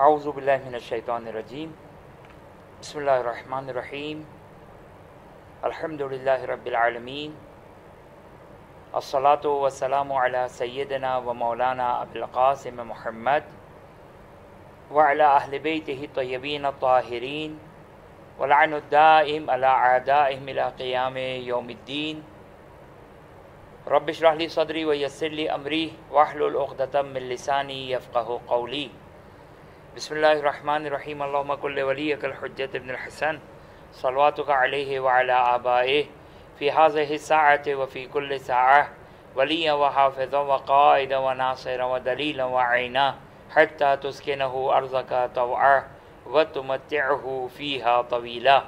اعوذ باللہ من الشیطان الرجیم بسم اللہ الرحمن الرحیم الحمد للہ رب العالمین الصلاۃ والسلام علی سیدنا و مولانا ابی القاسم محمد وعلی اہل بیتہ الطیبین الطاہرین ولعن الدائم علی اعدائہم الی قیام یوم الدین رب اشرح لی صدری ویسر لی امری واحلل عقدۃ من لسانی یفقہوا قولی بسم اللہ الرحمن الرحیم اللہم کل ولیک الحجۃ ابن الحسن صلواتک علیہ وعلی آبائہ فی ہذہ الساعۃ وفی کل ساعہ ولیا وحافظا وقائدا وناصرا ودلیلا وعینا حتی تسکنہ ارضک طوعا وتمتعہ فیہا طویلا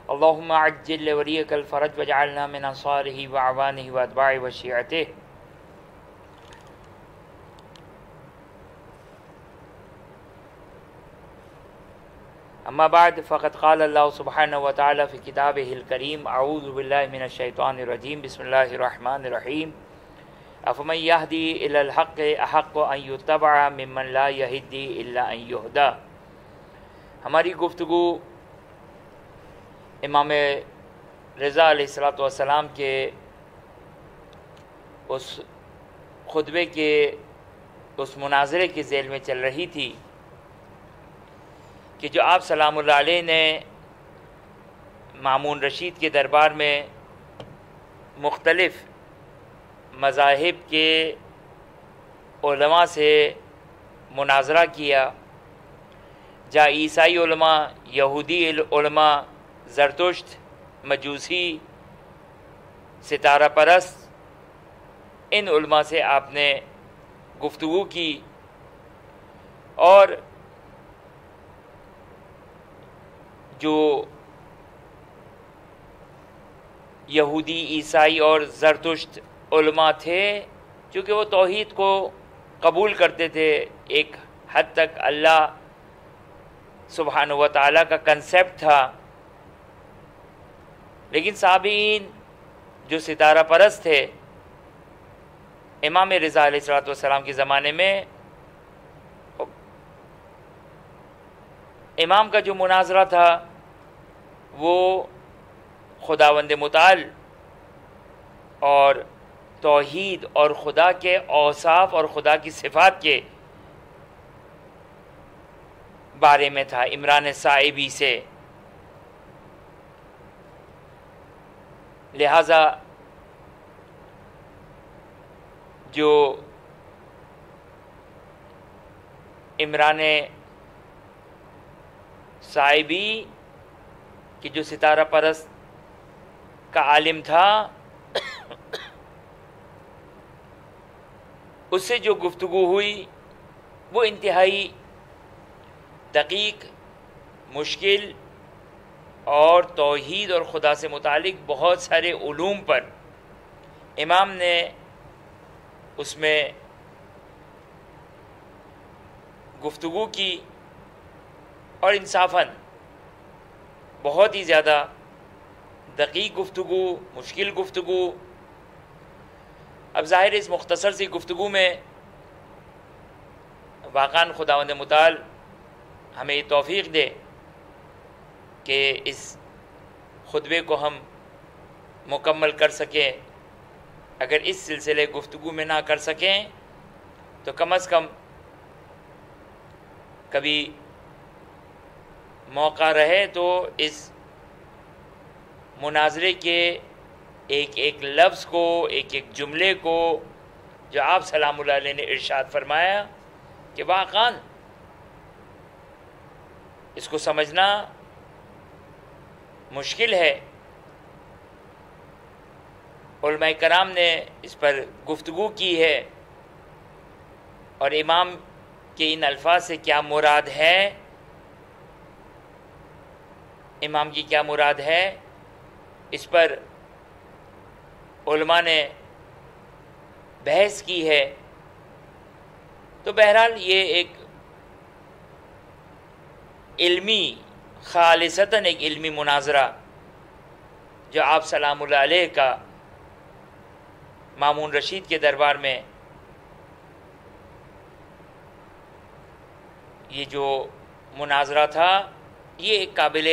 اللہم عجل لولیک الفرج واجعلنا من انصارہ واعوانہ واتباعہ وشیعتہ. اما بعد فقد قال اللہ سبحانہ وتعالی فی کتابہ الکریم اعوذ باللہ من الشیطان الرجیم بسم اللہ الرحمن الرحیم افمن یہدی الی الحق احق ان یتبع ممن لا یہدی الا ان یہدی. ہماری گفتگو امام رضا علیہ السلام کے اس خطبے کے اس مناظرے کے ذیل میں چل رہی تھی کہ جو آپ سلام اللہ علیہ نے مامون رشید کے دربار میں مختلف مذاہب کے علماء سے مناظرہ کیا، جہاں عیسائی علماء، یہودی علماء، زرتشت، مجوسی، ستارہ پرست، ان علماء سے آپ نے گفتگو کی اور جو یہودی، عیسائی اور زرتشت علماء تھے، چونکہ وہ توحید کو قبول کرتے تھے، ایک حد تک اللہ سبحانہ و تعالیٰ کا کنسیپٹ تھا، لیکن صابئین جو ستارہ پرست تھے امام رضا علیہ السلام کے زمانے میں، امام کا جو مناظرہ تھا وہ خداوند متعال اور توحید اور خدا کے اوصاف اور خدا کی صفات کے بارے میں تھا، عمران صائبی سے. لہذا جو عمران صائبی کہ جو ستارہ پرست کا عالم تھا، اس سے جو گفتگو ہوئی وہ انتہائی دقیق، مشکل اور توحید اور خدا سے متعلق بہت سارے علوم پر امام نے اس میں گفتگو کی، اور انصافاً بہت ہی زیادہ دقیق گفتگو، مشکل گفتگو. اب ظاہر اس مختصر سی گفتگو میں واقعاً خداوند متعال ہمیں یہ توفیق دے کہ اس خطبے کو ہم مکمل کر سکیں. اگر اس سلسلے گفتگو میں نہ کر سکیں تو کم از کم کبھی موقع رہے تو اس مناظرے کے ایک ایک لفظ کو، ایک ایک جملے کو جو آپ سلام اللہ علیہ نے ارشاد فرمایا کہ واقعاً اس کو سمجھنا مشکل ہے. علماء کرام نے اس پر گفتگو کی ہے، اور امام کے ان الفاظ سے کیا مراد ہے، امام کی کیا مراد ہے، اس پر علماء نے بحث کی ہے. تو بہرحال یہ ایک علمی، خالصتاً ایک علمی مناظرہ جو آپ سلام اللہ علیہ کا مامون رشید کے دربار میں یہ جو مناظرہ تھا یہ ایک قابل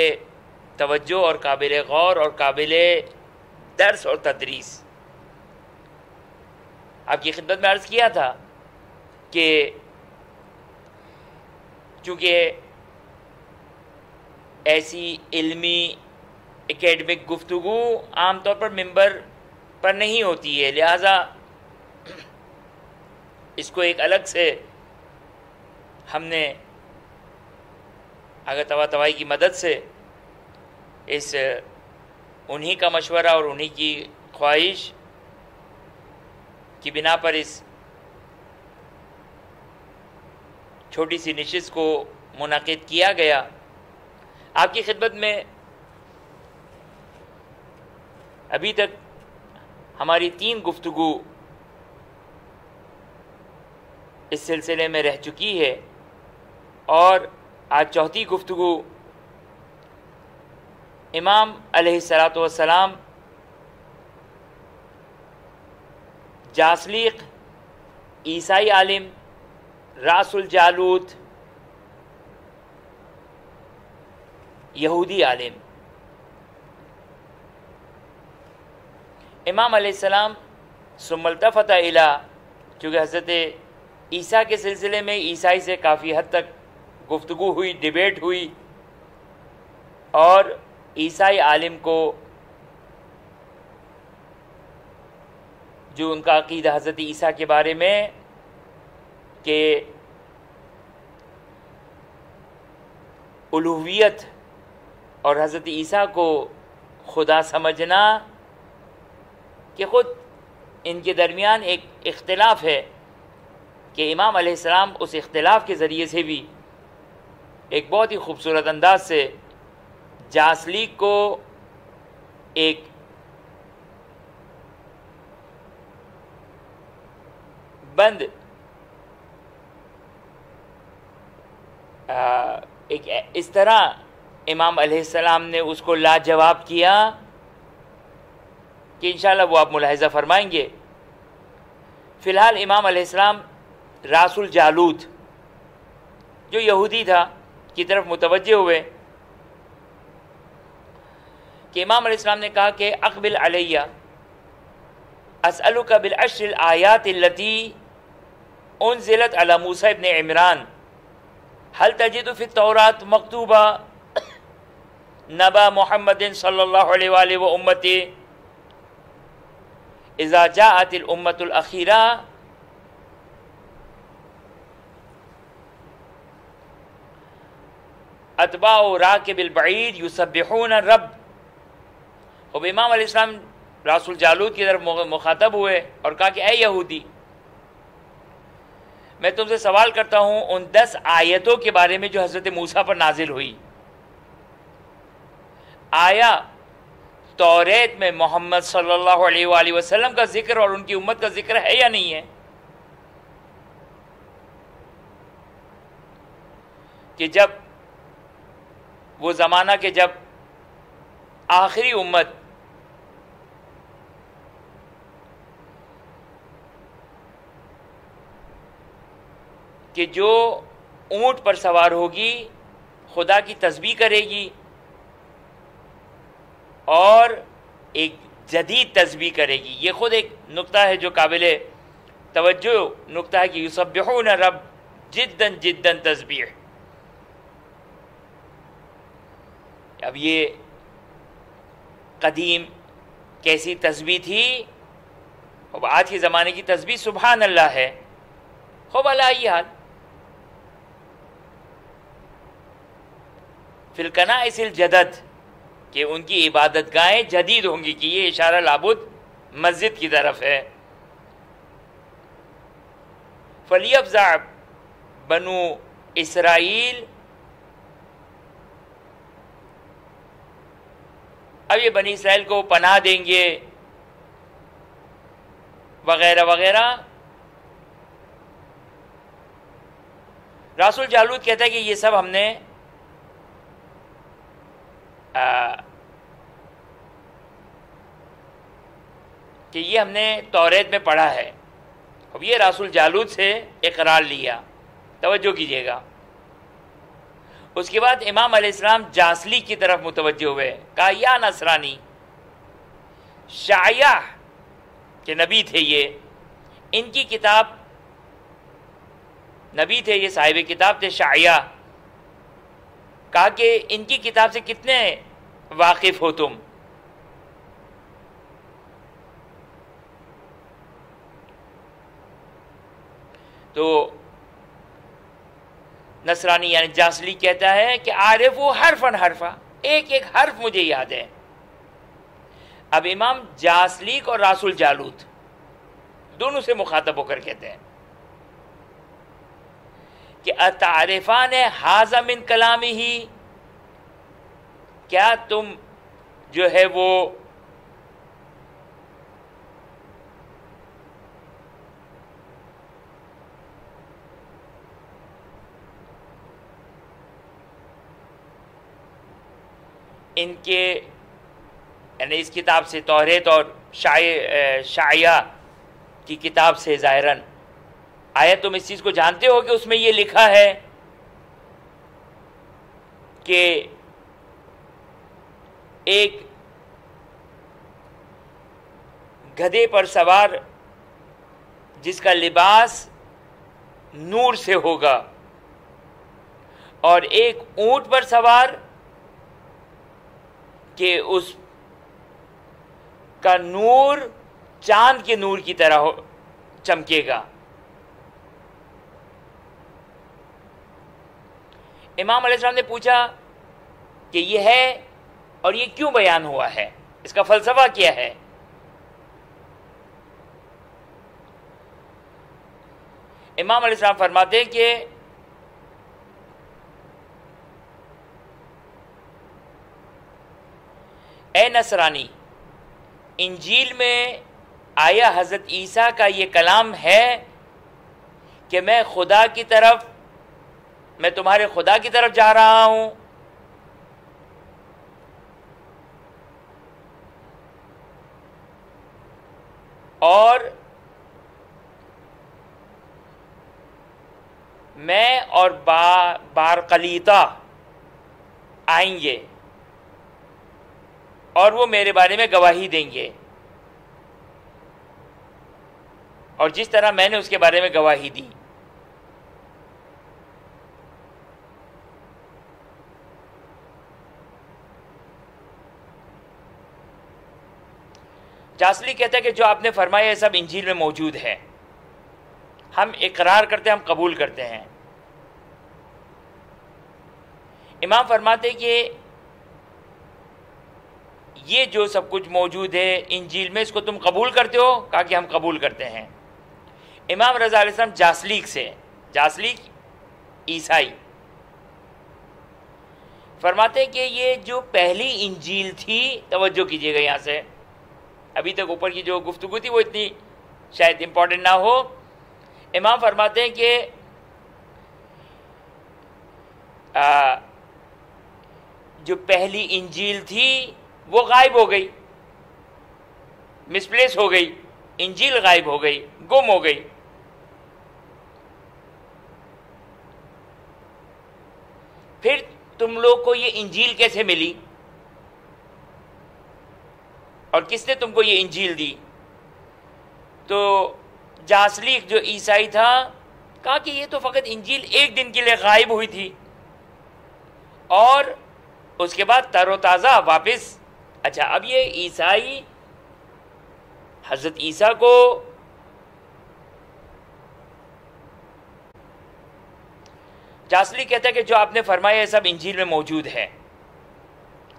توجہ اور قابل غور اور قابل درس اور تدریس. آپ کی خدمت میں عرض کیا تھا کہ چونکہ ایسی علمی اکیڈمک گفتگو عام طور پر ممبر پر نہیں ہوتی ہے، لہٰذا اس کو ایک الگ سے ہم نے اگر طبائی کی مدد سے اس انہی کا مشورہ اور انہی کی خواہش کی بنا پر اس چھوٹی سی نشست کو منعقد کیا گیا. آپ کی خدمت میں ابھی تک ہماری 3 گفتگو اس سلسلے میں رہ چکی ہے اور آج 4تھی گفتگو امام علیہ الصلاۃ والسلام جاسلیق عیسائی عالم راس الجالوت یہودی عالم. امام علیہ السلام ثم التفت الی، چونکہ حضرت عیسیٰ کے سلسلے میں عیسائی سے کافی حد تک گفتگو ہوئی، ڈیبیٹ ہوئی، اور عیسائی عالم کو جو ان کا عقیدہ حضرت عیسیٰ کے بارے میں کہ الوہیت اور حضرت عیسیٰ کو خدا سمجھنا، کہ خود ان کے درمیان ایک اختلاف ہے کہ امام علیہ السلام اس اختلاف کے ذریعے سے بھی ایک بہت ہی خوبصورت انداز سے جاسلیق کو ایک بند ایک اس طرح امام علیہ السلام نے اس کو لاجواب کیا کہ انشاءاللہ وہ آپ ملاحظہ فرمائیں گے. فی الحال امام علیہ السلام راس الجالوت جو یہودی تھا کی طرف متوجہ ہوئے کہ امام علیہ السلام نے کہا کہ اقبل علیہ اسألک بالعشر الآیات التي انزلت علی موسیٰ ابن عمران هل تجد فی التوراة مکتوبہ نبا محمد صلی اللہ علیہ وآلہ وامتہ اذا جاءت الامة الاخیرہ اتباع راکب البعیر یسبحون الرب. اب امام علیہ السلام راس الجالوت کی طرف مخاطب ہوئے اور کہا کہ اے یہودی، میں تم سے سوال کرتا ہوں ان 10 آیتوں کے بارے میں جو حضرت موسیٰ پر نازل ہوئی، آیا توریت میں محمد صلی اللہ علیہ وآلہ وسلم کا ذکر اور ان کی امت کا ذکر ہے یا نہیں ہے؟ کہ جب وہ زمانہ کہ جب آخری امت کہ جو اونٹ پر سوار ہوگی خدا کی تسبیح کرے گی اور ایک جدید تسبیح کرے گی. یہ خود ایک نقطہ ہے جو قابل توجہ نقطہ ہے کہ یسبحون رب جداً جداً تسبیح. اب یہ قدیم کیسی تسبیح تھی، اب آج کے زمانے کی تسبیح سبحان اللہ ہے. خوب علی حال فی الکنائس الجدد کہ ان کی عبادت گاہیں جدید ہوں گی، کہ یہ اشارہ لابد مسجد کی طرف ہے. فلیفزع بنو اسرائیل، اب یہ بنی اسرائیل کو پناہ دیں گے وغیرہ وغیرہ. راس الجالوت کہتا ہے کہ یہ سب ہم نے کہ یہ ہم نے توریت میں پڑھا ہے. اب یہ راس الجالوت سے اقرار لیا. توجہ کیجیے گا، اس کے بعد امام علیہ السلام جاسلی کی طرف متوجہ ہوئے، کہا یا نصرانی، شعیہ کہ نبی تھے یہ، ان کی کتاب، نبی تھے یہ، صاحب کتاب تھے شعیہ، کہا کہ ان کی کتاب سے کتنے واقف ہو تم؟ تو نصرانی یعنی جاسلی کہتا ہے کہ عارف وہ حرفاً حرفا، ایک ایک حرف مجھے یاد ہے۔ اب امام جاسلیک اور رسول جالوت دونوں سے مخاطب ہو کر کہتے ہیں کہ اتعرفان ھذا من کلامہ، کیا تم جو ہے وہ ان کے یعنی اس کتاب سے، توریت اور شعیہ کی کتاب سے ظاہراً، آیا تم اس چیز کو جانتے ہو کہ اس میں یہ لکھا ہے کہ ایک گدھے پر سوار جس کا لباس نور سے ہوگا، اور ایک اونٹ پر سوار کہ اس کا نور چاند کے نور کی طرح چمکے گا۔ امام علیہ السلام نے پوچھا کہ یہ ہے اور یہ کیوں بیان ہوا ہے، اس کا فلسفہ کیا ہے؟ امام علیہ السلام فرماتے ہیں کہ اے نصرانی، انجیل میں آیا حضرت عیسیٰ کا یہ کلام ہے کہ میں خدا کی طرف، میں تمہارے خدا کی طرف جا رہا ہوں، اور میں اور بارقلیطہ آئیں گے اور وہ میرے بارے میں گواہی دیں گے، اور جس طرح میں نے اس کے بارے میں گواہی دی۔ جاسلی کہتا ہے کہ جو آپ نے فرمایا یہ سب انجیل میں موجود ہے، ہم اقرار کرتے ہیں، ہم قبول کرتے ہیں۔ امام فرماتے ہیں کہ یہ جو سب کچھ موجود ہے انجیل میں، اس کو تم قبول کرتے ہو؟ کہا کہ ہم قبول کرتے ہیں۔ امام رضا علیہ السلام جاسلیک سے، جاسلیک عیسائی، فرماتے ہیں کہ یہ جو پہلی انجیل تھی، توجہ کیجئے گا یہاں سے، ابھی تک اوپر کی جو گفتگو تھی وہ اتنی شاید امپورٹنٹ نہ ہو۔ امام فرماتے ہیں کہ جو پہلی انجیل تھی وہ غائب ہو گئی، مسپلیس ہو گئی، انجیل غائب ہو گئی، گم ہو گئی۔ پھر تم لوگ کو یہ انجیل کیسے ملی اور کس نے تم کو یہ انجیل دی؟ تو جاسلیک جو عیسائی تھا کہا کہ یہ تو فقط انجیل ایک دن کے لیے غائب ہوئی تھی، اور اس کے بعد تر و تازہ واپس۔ اچھا، اب یہ عیسائی حضرت عیسیٰ کو جاسلی کہتا ہے کہ جو آپ نے فرمایا یہ سب انجیل میں موجود ہے،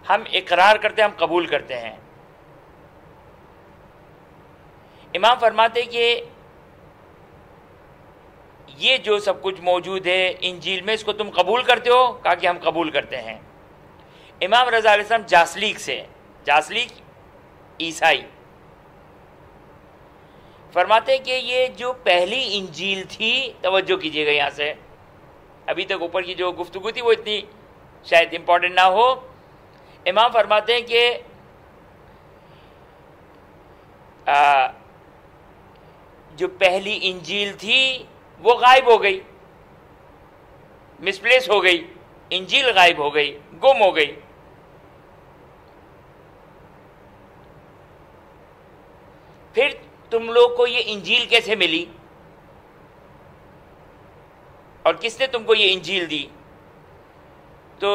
ہم اقرار کرتے ہیں، ہم قبول کرتے ہیں۔ امام فرماتے کہ یہ جو سب کچھ موجود ہے انجیل میں، اس کو تم قبول کرتے ہو؟ کہا کہ ہم قبول کرتے ہیں۔ امام رضا علیہ السلام جاسلیک سے، جاسلیک عیسائی، فرماتے کہ یہ جو پہلی انجیل تھی، توجہ کیجئے گا یہاں سے، ابھی تک اوپر کی جو گفتگو تھی وہ اتنی شاید امپورٹنٹ نہ ہو۔ امام فرماتے ہیں کہ جو پہلی انجیل تھی وہ غائب ہو گئی، مسپلیس ہو گئی، انجیل غائب ہو گئی، گم ہو گئی۔ پھر تم لوگ کو یہ انجیل کیسے ملی اور کس نے تم کو یہ انجیل دی؟ تو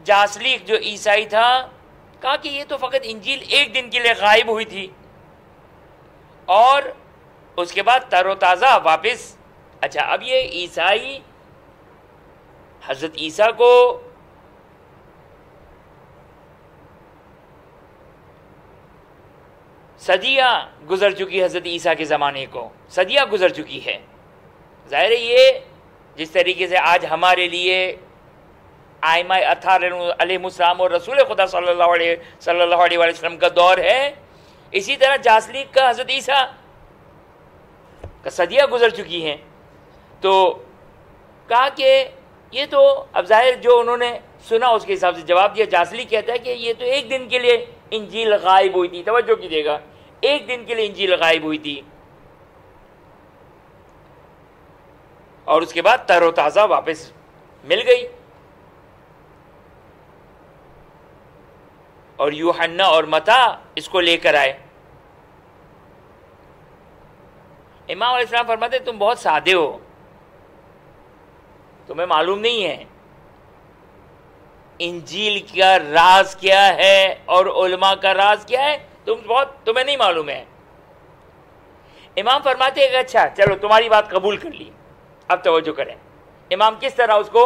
جاسلیق جو عیسائی تھا کہا کہ یہ تو فقط انجیل ایک دن کے لیے غائب ہوئی تھی اور اس کے بعد تر و تازہ واپس۔ اچھا، اب یہ عیسائی حضرت عیسیٰ کو صدیاں گزر چکی، حضرت عیسیٰ کے زمانے کو صدیاں گزر چکی ہے۔ ظاہر ہے یہ جس طریقے سے آج ہمارے لیے ائمہ اطہار علیہ السلام اور رسول خدا صلی اللہ علیہ وسلم کا دور ہے، اسی طرح جاسلیق کا حضرت عیسیٰ کا صدیاں گزر چکی ہیں۔ تو کہا کہ یہ تو اب ظاہر جو انہوں نے سنا اس کے حساب سے جواب دیا۔ جاسلیق کہتا ہے کہ یہ تو ایک دن کے لیے انجیل غائب ہوئی تھی، توجہ کیجیے گا، ایک دن کے لیے انجیل غائب ہوئی تھی اور اس کے بعد تر و تازہ واپس مل گئی۔ اور یوحنا اور متی اس کو لے کر آئے۔ امام علیہ السلام فرماتے ہیں تم بہت سادے ہو، تمہیں معلوم نہیں ہے انجیل کا راز کیا ہے اور علماء کا راز کیا ہے، تمہیں نہیں معلوم ہے۔ امام فرماتے ہیں کہ اچھا چلو تمہاری بات قبول کر لی، اب توجہ کریں امام کس طرح اس کو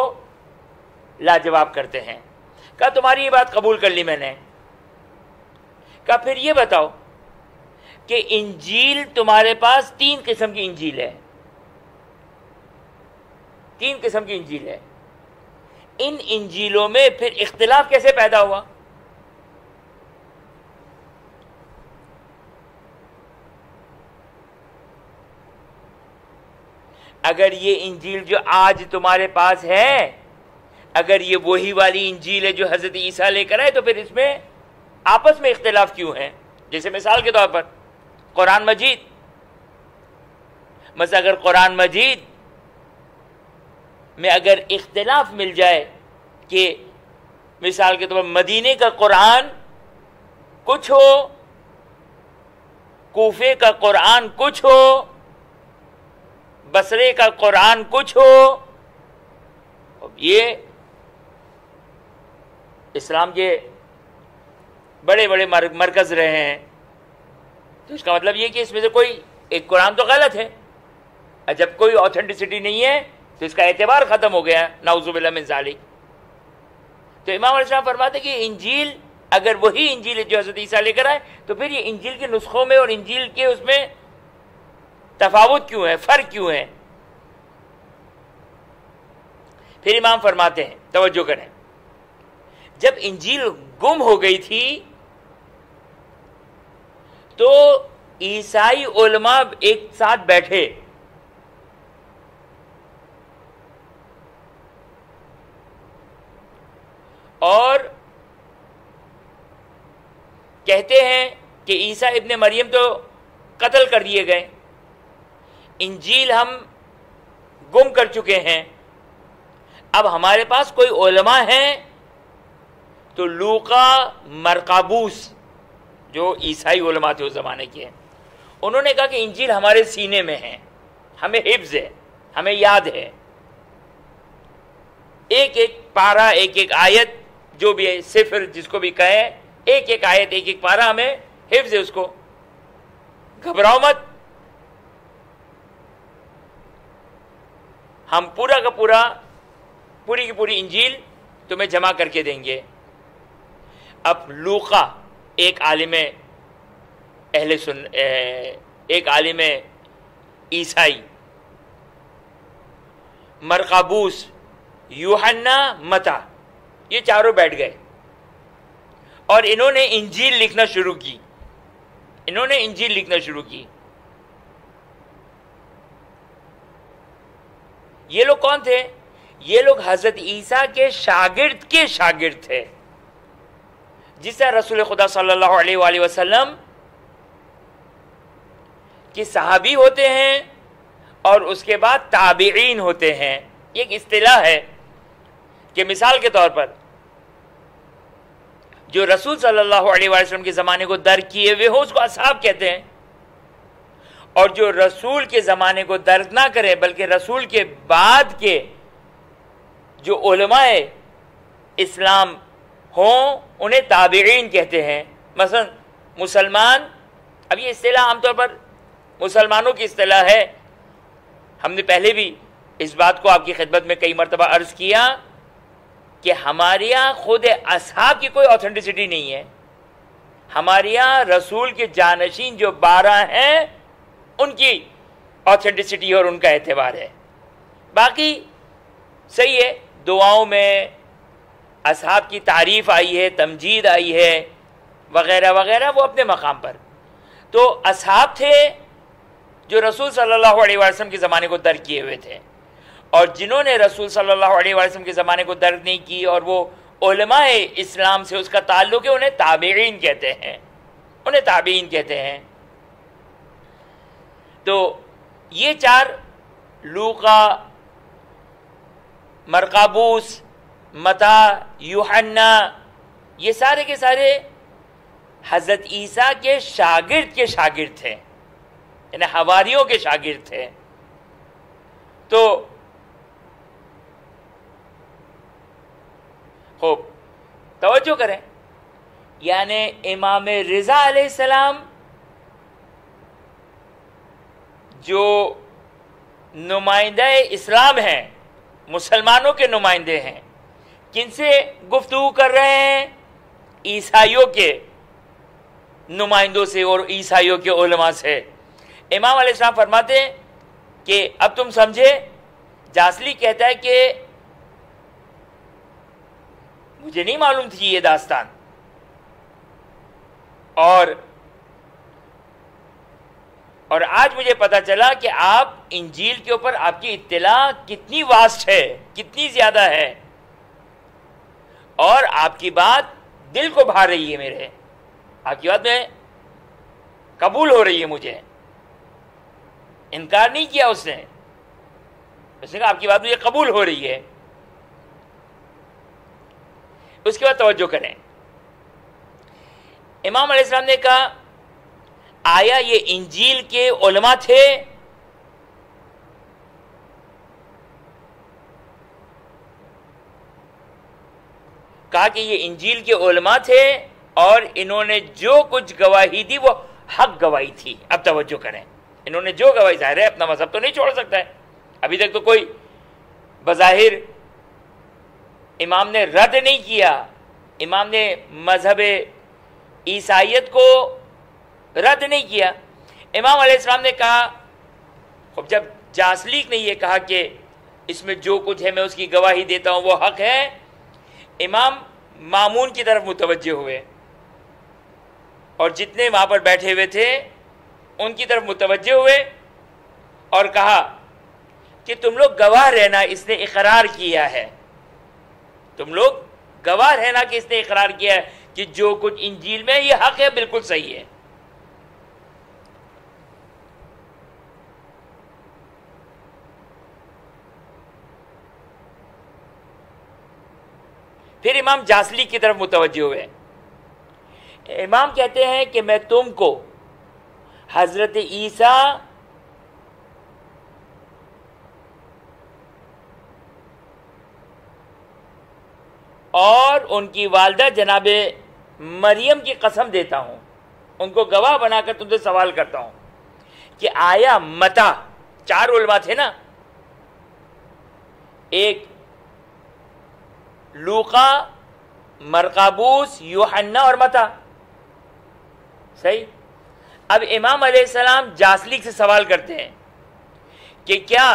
لاجواب کرتے ہیں۔ کہا تمہاری یہ بات قبول کر لی میں نے، کہا پھر یہ بتاؤ کہ انجیل تمہارے پاس 3 قسم کی انجیل ہے، 3 قسم کی انجیل ہے، ان انجیلوں میں پھر اختلاف کیسے پیدا ہوا؟ اگر یہ انجیل جو آج تمہارے پاس ہے، اگر یہ وہی والی انجیل ہے جو حضرت عیسیٰ لے کر آئے، تو پھر اس میں آپس میں اختلاف کیوں ہے؟ جیسے مثال کے طور پر قرآن مجید، مثلا اگر قرآن مجید میں اگر اختلاف مل جائے کہ مثال کے طور پر مدینے کا قرآن کچھ ہو، کوفے کا قرآن کچھ ہو، بصرے کا قرآن کچھ ہو، یہ اسلام کے بڑے بڑے مرکز رہے ہیں، تو اس کا مطلب یہ کہ اس میں سے کوئی ایک قرآن تو غلط ہے، اور جب کوئی آتھینٹسٹی نہیں ہے تو اس کا اعتبار ختم ہو گیا، نعوذ باللہ من ذالک۔ تو امام علیہ السلام فرماتے کہ انجیل اگر وہی انجیل ہے جو حضرت عیسیٰ لے کر آئے، تو پھر یہ انجیل کے نسخوں میں اور انجیل کے اس میں تفاوت کیوں ہے، فرق کیوں ہے؟ پھر امام فرماتے ہیں، توجہ کریں، جب انجیل گم ہو گئی تھی تو عیسائی علماء ایک ساتھ بیٹھے اور کہتے ہیں کہ عیسیٰ ابن مریم تو قتل کر دیے گئے، انجیل ہم گم کر چکے ہیں، اب ہمارے پاس کوئی علماء ہیں تو لوقا مرقابوس جو عیسائی علماء تھے اس زمانے کے، انہوں نے کہا کہ انجیل ہمارے سینے میں ہے، ہمیں حفظ ہے، ہمیں یاد ہے، ایک ایک پارہ، ایک ایک آیت، جو بھی ہے صفر جس کو بھی کہے، ایک ایک آیت، ایک ایک پارہ ہمیں حفظ ہے، اس کو گھبراؤ مت، ہم پورا کا پورا، پوری کی پوری انجیل تمہیں جمع کر کے دیں گے۔ اب لوقا ایک عالم ایک عالم عیسائی، مرقابوس، یوحنا، متی، یہ چاروں بیٹھ گئے اور انہوں نے انجیل لکھنا شروع کی، انہوں نے انجیل لکھنا شروع کی۔ یہ لوگ کون تھے؟ یہ لوگ حضرت عیسیٰ کے شاگرد تھے، جس طرح رسول خدا صلی اللہ علیہ وآلہ وسلم کہ صحابی ہوتے ہیں اور اس کے بعد تابعین ہوتے ہیں، یہ ایک اصطلاح ہے کہ مثال کے طور پر جو رسول صلی اللہ علیہ وسلم کے زمانے کو درک کیے ہوئے ہو اس کو اصحاب کہتے ہیں، اور جو رسول کے زمانے کو درک نہ کرے بلکہ رسول کے بعد کے جو علماء اسلام ہوں انہیں تابعین کہتے ہیں۔ مثلا مسلمان، اب یہ اصطلاح عام طور پر مسلمانوں کی اصطلاح ہے، ہم نے پہلے بھی اس بات کو آپ کی خدمت میں کئی مرتبہ عرض کیا کہ ہمارے یہاں خود اصحاب کی کوئی اوتھینٹسٹی نہیں ہے، ہمارے یہاں رسول کے جانشین جو 12 ہیں ان کی اوتھینٹسٹی اور ان کا اعتبار ہے، باقی صحیح ہے، دعاؤں میں اصحاب کی تعریف آئی ہے، تمجید آئی ہے وغیرہ وغیرہ، وہ اپنے مقام پر۔ تو اصحاب تھے جو رسول صلی اللہ علیہ وسلم کے زمانے کو درک کیے ہوئے تھے، اور جنہوں نے رسول صلی اللہ علیہ وسلم کے زمانے کو درک نہیں کی اور وہ علماء اسلام سے اس کا تعلق ہے، انہیں تابعین کہتے ہیں، انہیں تابعین کہتے ہیں۔ تو یہ 4 لوقا، مرقابوس، متی، یوحنا، یہ سارے کے سارے حضرت عیسیٰ کے شاگرد تھے، یعنی حواریوں کے شاگرد تھے۔ تو خوب توجہ کریں، یعنی امام رضا علیہ السلام جو نمائندہ اسلام ہیں، مسلمانوں کے نمائندے ہیں، کن سے گفتگو کر رہے ہیں؟ عیسائیوں کے نمائندوں سے اور عیسائیوں کے علماء سے۔ امام علیہ السلام فرماتے ہیں کہ اب تم سمجھے، جاسلی کہتا ہے کہ مجھے نہیں معلوم تھی یہ داستان، اور آج مجھے پتا چلا کہ آپ انجیل کے اوپر آپ کی اطلاع کتنی واسٹ ہے، کتنی زیادہ ہے، اور آپ کی بات دل کو بھا رہی ہے، میرے آپ کی بات میں قبول ہو رہی ہے، مجھے انکار نہیں کیا اس نے کہا آپ کی بات مجھے قبول ہو رہی ہے۔ اس کے بعد توجہ کریں، امام علیہ السلام نے کہا آیا یہ انجیل کے علماء تھے؟ کہا کہ یہ انجیل کے علماء تھے اور انہوں نے جو کچھ گواہی دی وہ حق گواہی تھی۔ اب توجہ کریں، انہوں نے جو گواہی، ظاہر ہے اپنا مذہب تو نہیں چھوڑ سکتا ہے، ابھی تک تو کوئی بظاہر امام نے رد نہیں کیا، امام نے مذہب عیسائیت کو رد نہیں کیا۔ امام علیہ السلام نے کہا، اب جب جاسلیک نے یہ کہا کہ اس میں جو کچھ ہے میں اس کی گواہی دیتا ہوں وہ حق ہے، امام مامون کی طرف متوجہ ہوئے اور جتنے وہاں پر بیٹھے ہوئے تھے ان کی طرف متوجہ ہوئے اور کہا کہ تم لوگ گواہ رہنا، اس نے اقرار کیا ہے، تم لوگ گواہ رہنا کہ اس نے اقرار کیا ہے کہ جو کچھ انجیل میں یہ حق ہے، بالکل صحیح ہے۔ پھر امام جاسلی کی طرف متوجہ ہوئے، امام کہتے ہیں کہ میں تم کو حضرت عیسیٰ اور ان کی والدہ جناب مریم کی قسم دیتا ہوں، ان کو گواہ بنا کر تم سے سوال کرتا ہوں کہ آیا متی، 4 علماء تھے نا، ایک لوقا، مرقابوس، یوحنا اور متی، صحیح؟ اب امام علیہ السلام جاسلیک سے سوال کرتے ہیں کہ کیا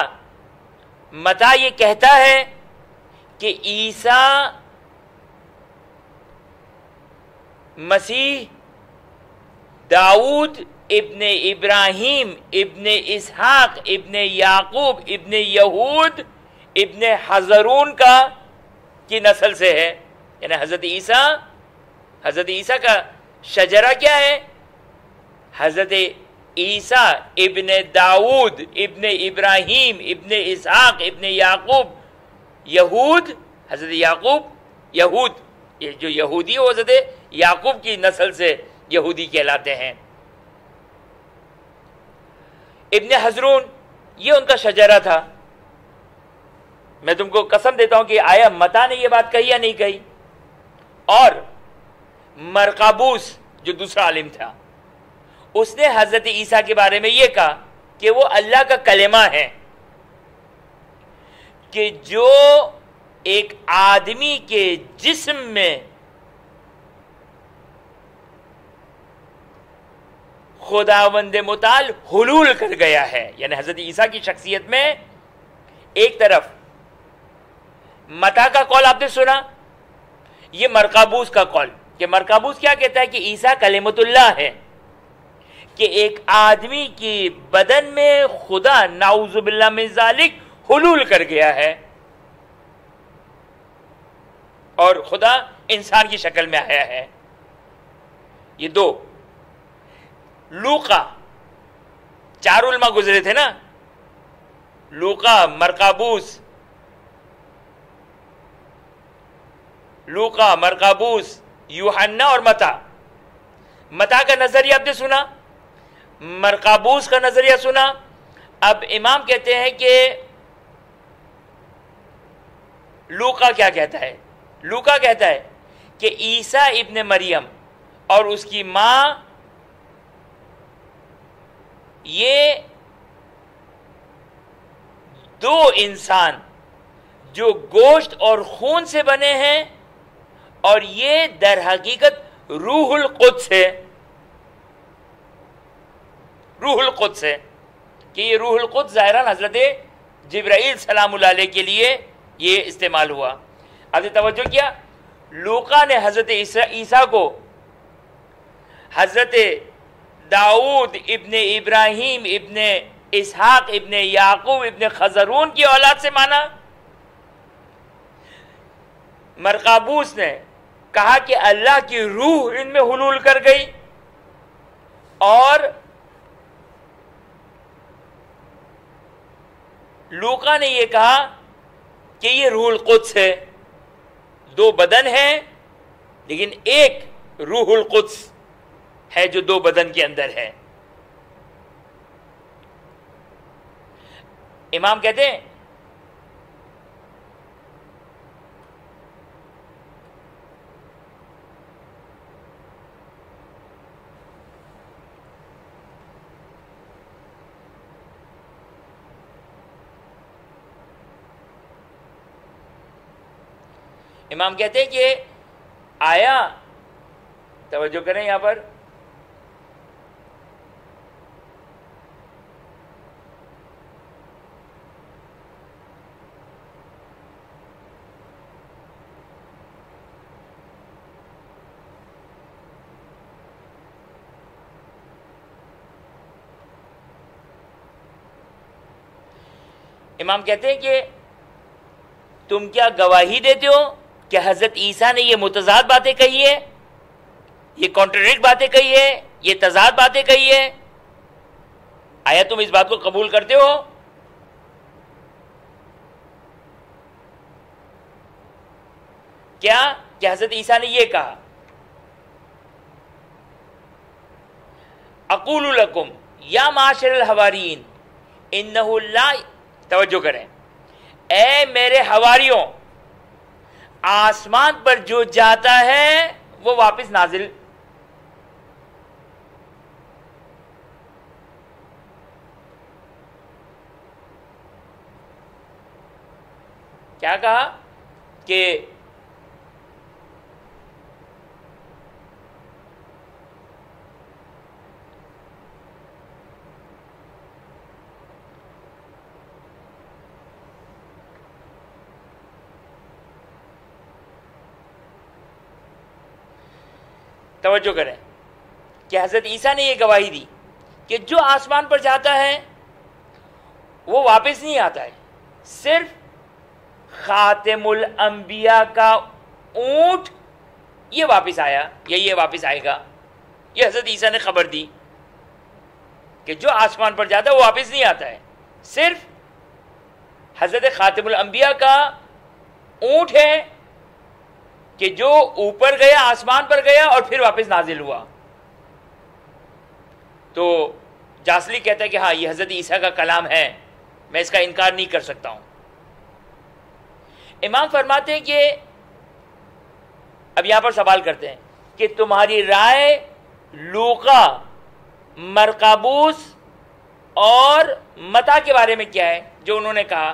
متی یہ کہتا ہے کہ عیسیٰ مسیح داؤد ابن ابراہیم ابن اسحاق ابن یعقوب ابن یہود ابن حزرون کی نسل سے ہے؟ یعنی حضرت عیسیٰ کا شجرہ کیا ہے؟ حضرت عیسیٰ ابن داؤد ابن ابراہیم ابن اسحاق ابن یعقوب یہود حضرت یعقوب یہود، یہ جو یہودی وہ حضرت یعقوب کی نسل سے یہودی کہلاتے ہیں۔ ابن حضرون یہ ان کا شجرہ تھا۔ میں تم کو قسم دیتا ہوں کہ آیا متا نے یہ بات کہی یا نہیں کہی۔ اور مرقابوس جو دوسرا عالم تھا، اس نے حضرت عیسیٰ کے بارے میں یہ کہا کہ وہ اللہ کا کلمہ ہے، کہ جو ایک آدمی کے جسم میں خداوند متعال حلول کر گیا ہے۔ یعنی حضرت عیسیٰ کی شخصیت میں ایک طرف متا کا قول آپ نے سنا، یہ مرقابوس کا قول، کہ مرقابوس کیا کہتا ہے کہ عیسیٰ کلمۃ اللہ ہے، کہ ایک آدمی کی بدن میں خدا نعوذ باللہ من ذالک حلول کر گیا ہے اور خدا انسان کی شکل میں آیا ہے۔ یہ دو لوقا، چار علماء گزرے تھے نا، لوقا، مرقابوس، یوحنا اور متا کا نظریہ آپ نے سنا، مرقابوس کا نظریہ سنا۔ اب امام کہتے ہیں کہ لوقا کیا کہتا ہے؟ لوقا کہتا ہے کہ عیسیٰ ابن مریم اور اس کی ماں یہ دو انسان جو گوشت اور خون سے بنے ہیں، اور یہ در حقیقت روح القدس ہے، روح القدس ہے، کہ یہ روح القدس ظاہراً حضرت جبرائیل سلام اللہ علیہ کے لیے یہ استعمال ہوا۔ آپ نے توجہ کیا، لوقا نے حضرت عیسیٰ کو حضرت داؤد ابن ابراہیم ابن اسحاق ابن یعقوب ابن خزرون کی اولاد سے مانا۔ مرقابوس نے کہا کہ اللہ کی روح ان میں حلول کر گئی، اور لوقا نے یہ کہا کہ یہ روح القدس ہے۔ دو بدن ہیں لیکن ایک روح القدس ہے جو دو بدن کے اندر ہے۔ امام کہتے ہیں کہ آیا، توجہ کریں یہاں پر، امام کہتے ہیں کہ تم کیا گواہی دیتے ہو کہ حضرت عیسیٰ نے یہ متضاد باتیں کہی ہے، یہ کانٹرڈکٹ باتیں کہی ہے، یہ تضاد باتیں کہی ہے؟ آیا تم اس بات کو قبول کرتے ہو؟ کیا کہ حضرت عیسیٰ نے یہ کہا، اقول لکم یا معاشر الحواریین انہ لا، توجہ کریں، اے میرے حواریوں، آسمان پر جو جاتا ہے وہ واپس نازل، کیا کہا کہ توجہ کریں کہ حضرت عیسیٰ نے یہ گواہی دی کہ جو آسمان پر جاتا ہے وہ واپس نہیں آتا ہے، صرف خاتم الانبیاء کا اونٹ یہ واپس آیا یا یہ واپس آئے گا۔ یہ حضرت عیسیٰ نے خبر دی کہ جو آسمان پر جاتا ہے وہ واپس نہیں آتا ہے، صرف حضرت خاتم الانبیاء کا اونٹ ہے کہ جو اوپر گیا، آسمان پر گیا اور پھر واپس نازل ہوا. تو جاسلی کہتا ہے کہ ہاں یہ حضرت عیسیٰ کا کلام ہے، میں اس کا انکار نہیں کر سکتا ہوں. امام فرماتے ہیں کہ اب یہاں پر سوال کرتے ہیں کہ تمہاری رائے لوقا، مرقابوس اور متا کے بارے میں کیا ہے جو انہوں نے کہا؟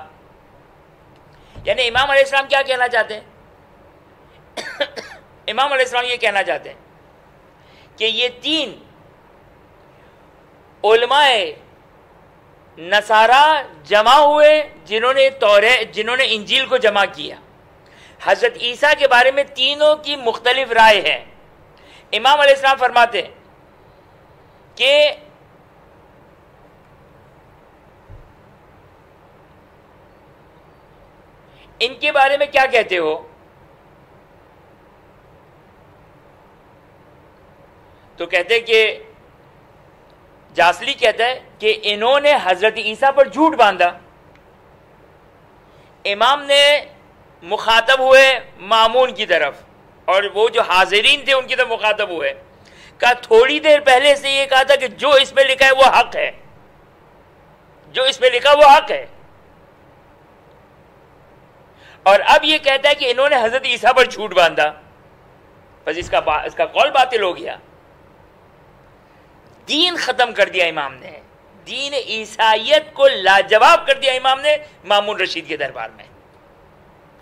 یعنی امام علیہ السلام کیا کہنا چاہتے ہیں؟ امام علیہ السلام یہ کہنا چاہتے ہیں کہ یہ تین علماء نصارہ جمع ہوئے جنہوں نے انجیل کو جمع کیا. حضرت عیسیٰ کے بارے میں تینوں کی مختلف رائے ہے. امام علیہ السلام فرماتے ہیں کہ ان کے بارے میں کیا کہتے ہو؟ تو کہتے کہ جاسلی کہتا ہے کہ انہوں نے حضرت عیسیٰ پر جھوٹ باندھا. امام نے مخاطب ہوئے مامون کی طرف، اور وہ جو حاضرین تھے ان کی طرف مخاطب ہوئے، کہا تھوڑی دیر پہلے سے یہ کہا تھا کہ جو اس میں لکھا ہے وہ حق ہے، جو اس میں لکھا وہ حق ہے، اور اب یہ کہتا ہے کہ انہوں نے حضرت عیسیٰ پر جھوٹ باندھا. بس اس کا قول باطل ہو گیا. دین ختم کر دیا امام نے، دین عیسائیت کو لاجواب کر دیا امام نے مامون رشید کے دربار میں.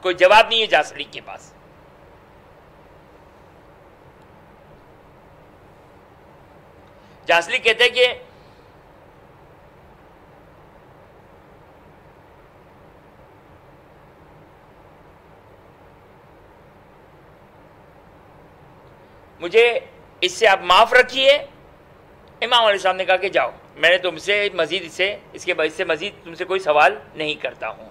کوئی جواب نہیں ہے جاسلی کے پاس. جاسلی کہتے ہیں کہ مجھے اس سے آپ معاف رکھیے. امام علیہ السلام نے کہا کہ جاؤ، میں نے تم سے مزید اس سے مزید تم سے کوئی سوال نہیں کرتا ہوں.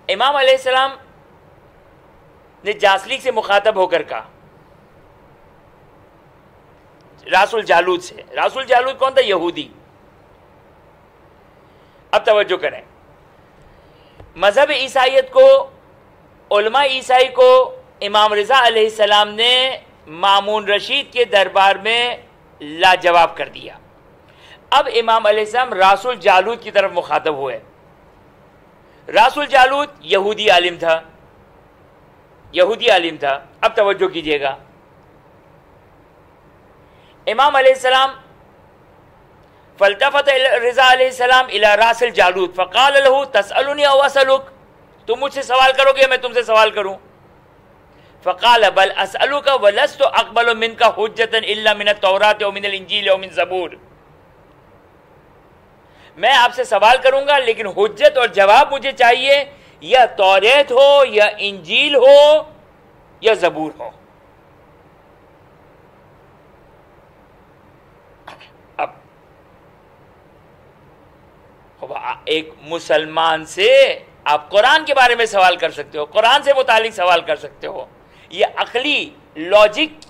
امام علیہ السلام نے جاسلی سے مخاطب ہو کر کہا، راس الجالوت سے. راس الجالوت کون تھا؟ یہودی. اب توجہ کریں، مذہب عیسائیت کو، علماء عیسائی کو امام رضا علیہ السلام نے مامون رشید کے دربار میں لاجواب کر دیا. اب امام علیہ السلام راس الجالوت کی طرف مخاطب ہوئے. راس الجالوت یہودی عالم تھا، یہودی عالم تھا. اب توجہ کیجئے گا، امام علیہ السلام فالتفت رضا علیہ السلام الى راس الجالوت فقال له تسألنی او اسألک، تم مجھ سے سوال کرو گے میں تم سے سوال کروں؟ فقال بل اسألک ولست اقبل منک حجتا الا من التوراۃ و من الانجیل و من زبور. میں آپ سے سوال کروں گا لیکن حجت اور جواب مجھے چاہیے یا توریت ہو یا انجیل ہو یا زبور ہو. اب ایک مسلمان سے آپ قرآن کے بارے میں سوال کر سکتے ہو، قرآن سے متعلق سوال کر سکتے ہو، یہ عقلی لاجک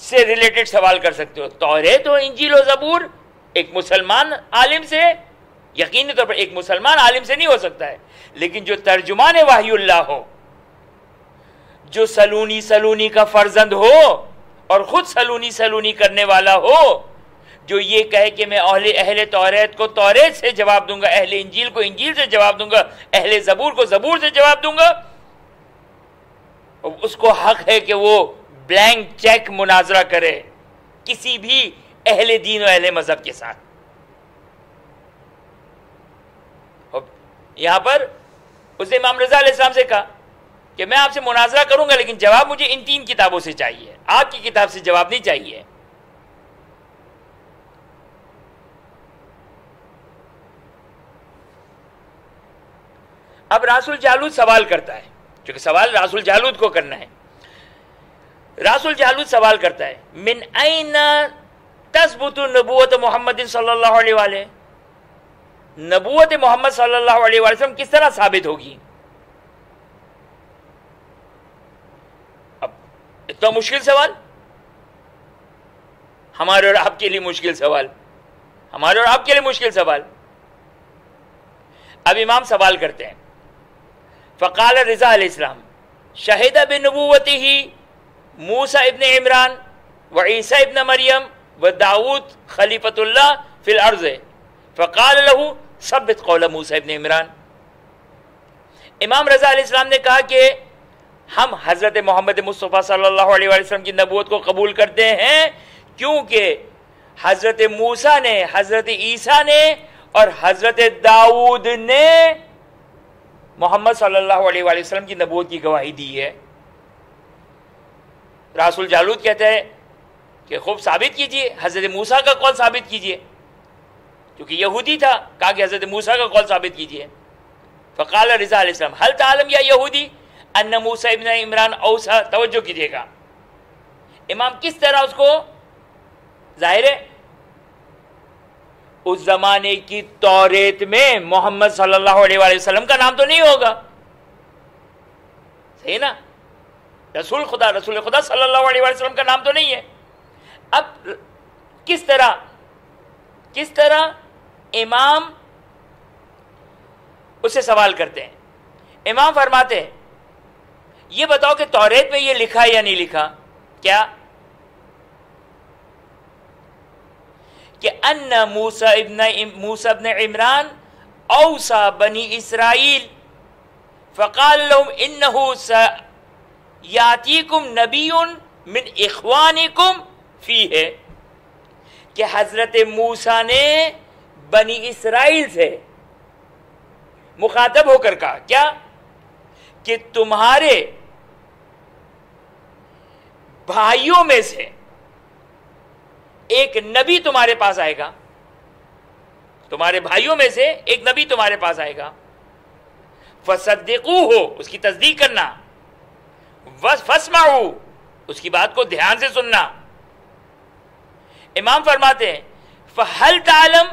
سے ریلیٹڈ سوال کر سکتے ہو. توریت و انجیل و زبور ایک مسلمان عالم سے، یقینی طور پر ایک مسلمان عالم سے نہیں ہو سکتا ہے، لیکن جو ترجمان وحی اللہ ہو، جو سلونی کا فرزند ہو اور خود سلونی کرنے والا ہو، جو یہ کہے کہ میں اہل توریت کو توریت سے جواب دوں گا، اہل انجیل کو انجیل سے جواب دوں گا، اہل زبور کو زبور سے جواب دوں گا، اس کو حق ہے کہ وہ بلینک چیک مناظرہ کرے کسی بھی اہل دین و اہل مذہب کے ساتھ. یہاں پر اس نے امام رضا علیہ السلام سے کہا کہ میں آپ سے مناظرہ کروں گا لیکن جواب مجھے ان تین کتابوں سے چاہیے، آپ کی کتاب سے جواب نہیں چاہیے. اب راس الجالوت سوال کرتا ہے، کیونکہ سوال راس الجالوت کو کرنا ہے. راس الجالوت سوال کرتا ہے من این تثبت نبوت محمد صلی اللہ علیہ وآلہ، نبوت محمد صلی اللہ علیہ وسلم کس طرح ثابت ہوگی؟ اب اتنا مشکل سوال، ہمارے اور آپ کے لیے مشکل سوال، ہمارے اور آپ کے لیے مشکل سوال. اب امام سوال کرتے ہیں، فقال رضا علیہ السلام شہد بنبوتہ موسیٰ ابن عمران و عیسیٰ ابن مریم و داؤد خلیفۃ اللہ فی الارض فقال له ثبت قول موسیٰ ابن عمران۔ امام رضا علیہ السلام نے کہا کہ ہم حضرت محمد مصطفیٰ صلی اللہ علیہ وسلم کی نبوت کو قبول کرتے ہیں، کیونکہ حضرت موسیٰ نے، حضرت عیسیٰ نے اور حضرت داؤد نے محمد صلی اللہ علیہ وسلم کی نبوت کی گواہی دی ہے۔ رسول جالوت کہتے ہیں کہ خوب ثابت کیجئے، حضرت موسیٰ کا قول ثابت کیجئے، کیونکہ یہودی تھا، کہا کہ حضرت موسیٰ کا قول ثابت کیجئے۔ فقال رضا علیہ السلام هل تعلم یا یہودی ان موسیٰ ابن عمران اوصى، توجہ کیجئے گا امام کس طرح اس کو، ظاہر ہے اس زمانے کی توریت میں محمد صلی اللہ علیہ وسلم کا نام تو نہیں ہوگا، صحیح نا، رسول خدا صلی اللہ علیہ وسلم کا نام تو نہیں ہے۔ اب کس طرح امام اسے سوال کرتے ہیں۔ امام فرماتے ہیں یہ بتاؤ کہ توریت میں یہ لکھا یا نہیں لکھا، کیا کہ ان موسیٰ ابن عمران اوصى بنی اسرائیل فقال لهم انه سیاتیکم نبی من اخوانکم فیہ، کہ حضرت موسیٰ نے بنی اسرائیل سے مخاطب ہو کر کہا کیا کہ تمہارے بھائیوں میں سے ایک نبی تمہارے پاس آئے گا، تمہارے بھائیوں میں سے ایک نبی تمہارے پاس آئے گا، فصدقوہ، اس کی تصدیق کرنا، فاسمعوا، اس کی بات کو دھیان سے سننا۔ امام فرماتے ہیں فہل تعلم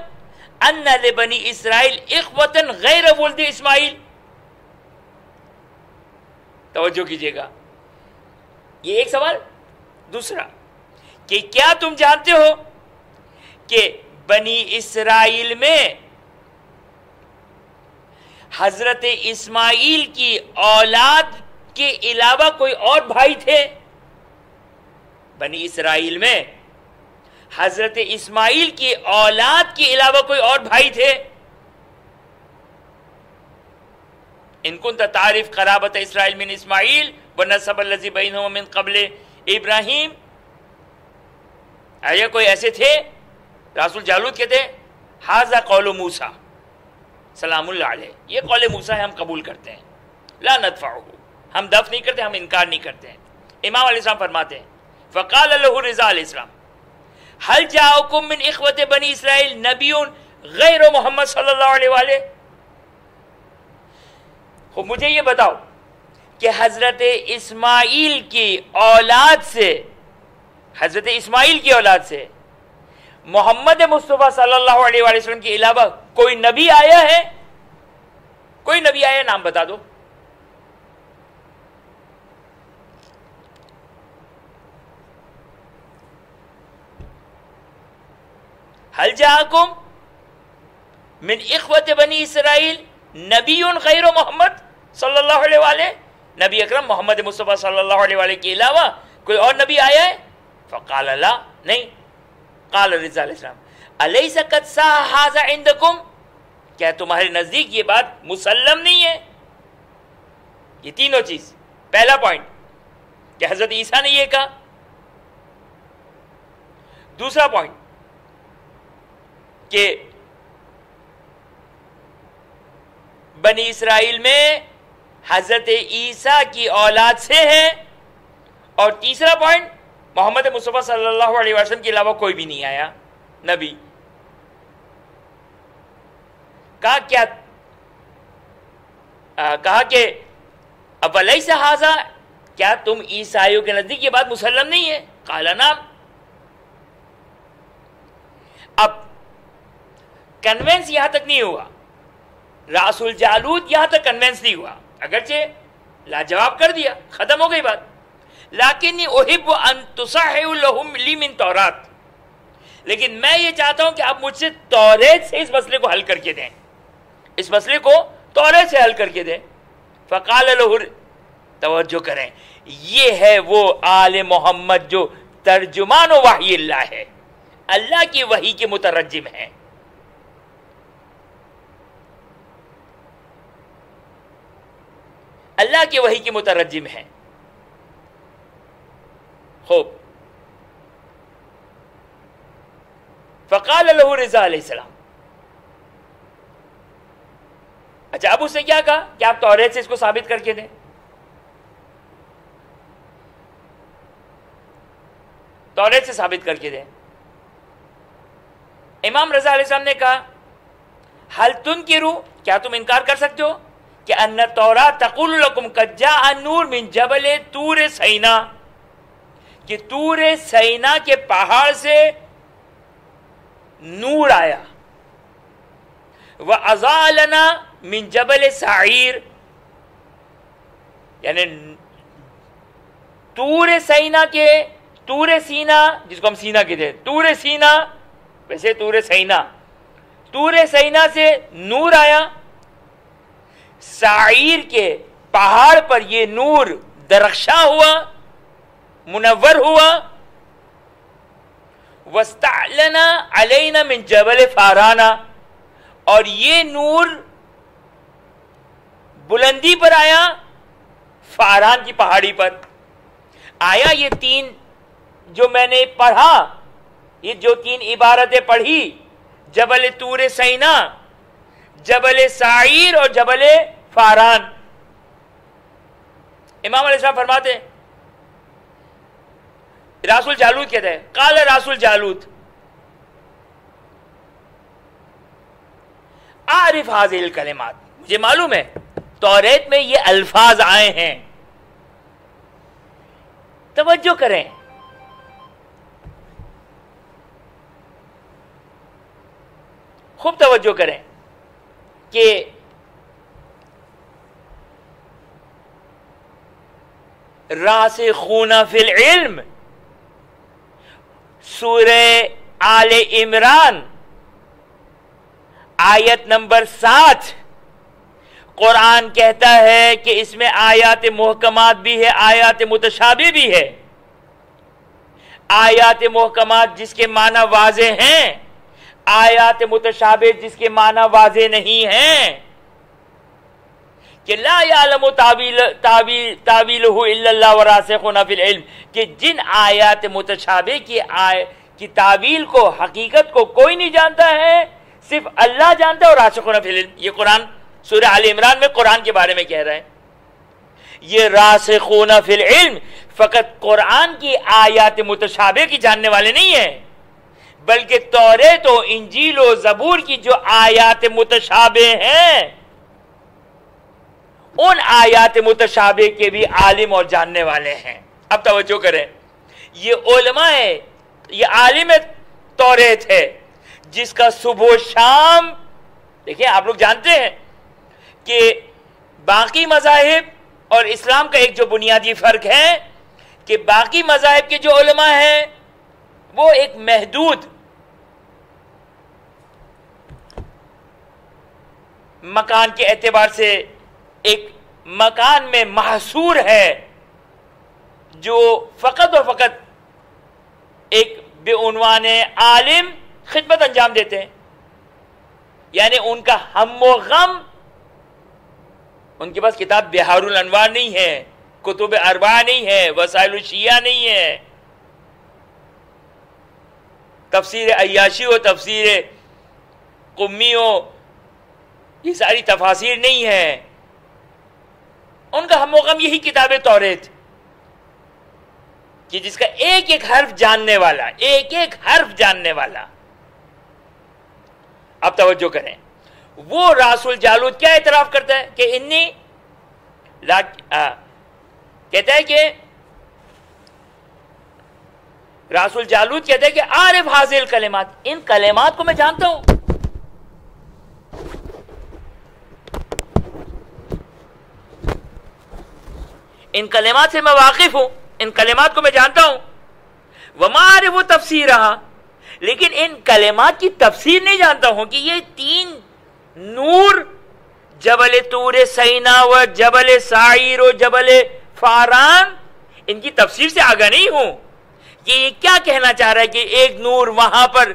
ان لبنی اسرائیل اخوة غیر ولد اسماعیل، توجہ کیجئے گا، یہ ایک سوال۔ دوسرا کہ کیا تم جانتے ہو کہ بنی اسرائیل میں حضرت اسماعیل کی اولاد کے علاوہ کوئی اور بھائی تھے؟ بنی اسرائیل میں حضرت اسماعیل کی اولاد کے علاوہ کوئی اور بھائی تھے؟ ان کنت تعرف قرابت اسرائیل من اسماعیل ونسب الذی بینہما من قبل ابراہیم، آیا کوئی ایسے تھے؟ رسول جالوت کہتے ہیں ھذا قول موسیٰ سلام اللہ علیہ، یہ قول موسیٰ ہے، ہم قبول کرتے ہیں، لا ندفعہ، ہم دفع نہیں کرتے، ہم انکار نہیں کرتے ہیں۔ امام علیہ السلام فرماتے ہیں فقال له رضا علیہ السلام هل جاءکم من اخوة بنی اسرائیل نبی غیر محمد صلی اللہ علیہ وآلہ، مجھے یہ بتاؤ کہ حضرت اسماعیل کی اولاد سے، حضرت اسماعیل کی اولاد سے محمد مصطفیٰ صلی اللہ علیہ وآلہ وسلم کے علاوہ کوئی نبی آیا ہے؟ کوئی نبی آیا، نام بتا دو۔ هل جاءکم من اخوة بنی اسرائیل نبی غیر محمد صلی اللہ علیہ وآلہ، نبی اکرم محمد مصطفیٰ صلی اللہ علیہ وآلہ کے علاوہ کوئی اور نبی آیا ہے؟ فقال لا، نہیں۔ قال رضا علیہ السلام الیس قد صح ھذا عندکم، کیا تمہارے نزدیک یہ بات مسلم نہیں ہے؟ یہ تینوں چیز، پہلا پوائنٹ کہ حضرت عیسیٰ نے یہ کہا، دوسرا پوائنٹ کہ بنی اسرائیل میں حضرت عیسیٰ کی اولاد سے ہیں، اور تیسرا پوائنٹ محمد مصطفیٰ صلی اللہ علیہ وسلم کے علاوہ کوئی بھی نہیں آیا نبی۔ کہا کیا؟ کہا کہ اولیس ھذا، کیا تم عیسائیوں کے نزدیک یہ بات مسلم نہیں ہے؟ قال نعم۔ اب کنوینس یہاں تک نہیں ہوا، رسول جالوت یہاں تک کنوینس نہیں ہوا، اگرچہ لاجواب کر دیا، ختم ہو گئی بات، لیکنی احب ان تصححوا لهم لی من تورات، لیکن میں یہ چاہتا ہوں کہ آپ مجھ سے توریت سے اس مسئلے کو حل کر کے دیں، اس مسئلے کو تورات سے حل کر کے دیں. فقال له، توجہ کریں، یہ ہے وہ آل محمد جو ترجمان و وحی اللہ ہے، اللہ کی وحی کے مترجم ہیں. اللہ کی وحی کے مترجم ہیں. خوب. فقال له رضا علیہ السلام. اچھا، اب اس نے کیا کہا کہ آپ تورات سے اس کو ثابت کر کے دیں. تورات سے ثابت کر کے دیں. امام رضا علیہ السلام نے کہا حل تنکروا، کیا تم انکار کر سکتے ہو کہ ان التوراۃ تقول لکم قد جاء النور من جبل طور سینا، کہ طور سینا کے پہاڑ سے نور آیا. وَأَضَاءَ لَنَا من جبل سعیر، یعنی طور سینا کے، طور سینا جس کو ہم سینا کہتے ہیں، طور سینا ویسے طور سینا، طور سینا سے نور آیا. سعیر کے پہاڑ پر یہ نور درخشاں ہوا، منور ہوا. وَاسْتَعْلَنَا عَلَيْنَا مِن جَبَلِ فَارَانَا، اور یہ نور بلندی پر آیا، فاران کی پہاڑی پر آیا. یہ تین جو میں نے پڑھا، یہ جو تین عبارتیں پڑھی، جبل طور سینا، جبل سعیر اور جبل فاران. امام علیہ السلام فرماتے ہیں، رسول جالوت کہتے ہیں، قال رسول جالوت اعرف هذه الکلمات، مجھے معلوم ہے تورات میں یہ الفاظ آئے ہیں. توجہ کریں، خوب توجہ کریں کہ راسخون فی العلم، سورہ آل عمران آیت نمبر 7، قرآن کہتا ہے کہ اس میں آیات محکمات بھی ہے، آیات متشابہ بھی ہے. آیات محکمات جس کے معنی واضح ہیں، آیات متشابہ جس کے معنی واضح نہیں ہیں. کہ لا یعلم تاویلہ الا اللہ وراسخون فی العلم، کہ جن آیات متشابہ کی تعویل کو، حقیقت کو کوئی نہیں جانتا ہے، صرف اللہ جانتا ہے، اور راسخون فی العلم. یہ قرآن سورہ آل عمران میں قرآن کے بارے میں کہہ رہے ہیں. یہ راسخون فی العلم فقط قرآن کی آیات متشابہ کی جاننے والے نہیں ہیں، بلکہ تورات و انجیل و زبور کی جو آیات متشابہ ہیں، ان آیات متشابہ کے بھی عالم اور جاننے والے ہیں. اب توجہ کریں، یہ علماء ہے، یہ عالم تورات ہے جس کا صبح و شام، دیکھیں آپ لوگ جانتے ہیں کہ باقی مذاہب اور اسلام کا ایک جو بنیادی فرق ہے کہ باقی مذاہب کے جو علماء ہیں وہ ایک محدود مکان کے اعتبار سے ایک مکان میں محصور ہے، جو فقط و فقط ایک بے عنوان عالم خدمت انجام دیتے ہیں. یعنی ان کا ہم و غم، ان کے پاس کتاب بحار الانوار نہیں ہے، کتب اربعہ نہیں ہے، وسائل الشیعہ نہیں ہے، تفسیر عیاشی و تفسیر قمی و یہ ساری تفاسیر نہیں ہے. ان کا ہم و غم یہی کتاب تورات، کہ جس کا ایک ایک حرف جاننے والا، ایک ایک حرف جاننے والا. اب توجہ کریں، وہ رسول جالوت کیا اعتراف کرتا ہے کہ کہتا ہے کہ رسول جالوت کہتا ہے کہ عارف حاضر کلمات، ان کلمات کو میں جانتا ہوں. ان کلمات سے میں واقف ہوں، ان کلمات کو میں جانتا ہوں. وما عارف وہ تفسیر رہا، لیکن ان کلمات کی تفسیر نہیں جانتا ہوں کہ یہ تین نور جبل طور سینا و جبل سعیر و جبل فاران، ان کی تفسیر سے آگاہ نہیں ہوں کہ یہ کیا کہنا چاہ رہا ہے کہ ایک نور وہاں پر،